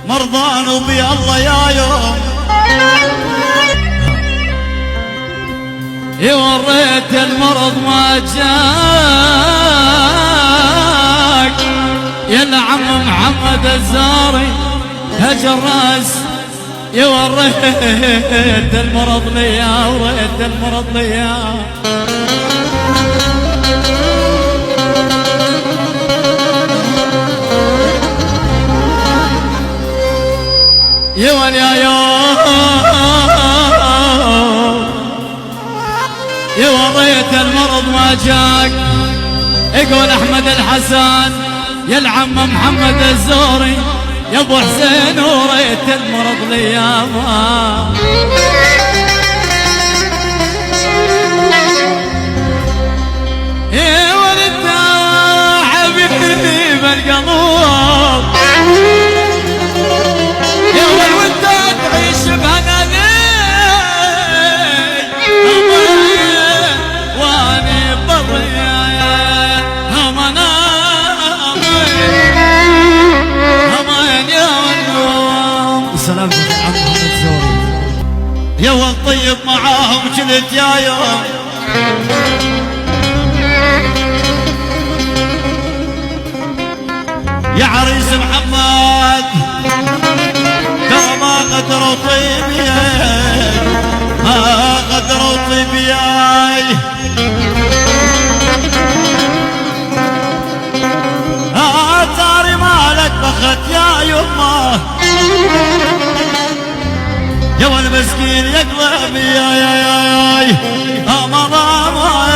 مرضان وبي الله يا يوم وريت المرض ما جاك يا العم محمد الزاري هجر راس وريت المرض ليا وريت المرض ليا يا وريت المرض ما جاك يقول احمد الحسن يا العم محمد الزوري يا ابو حسين وريت المرض لياما يا ولد حبيب القلوب يا ولد تعيش بهنا واني بري امان امان يا ولد سلامتك يا عم محمد زوري يا ولد طيب معاهم جلد يا يوم يا عريس محمد ترى ما قدروا طيبي ما قدروا طيبي تاري مالك بخت يا يمه يا والمسكين يا قلبي يا امان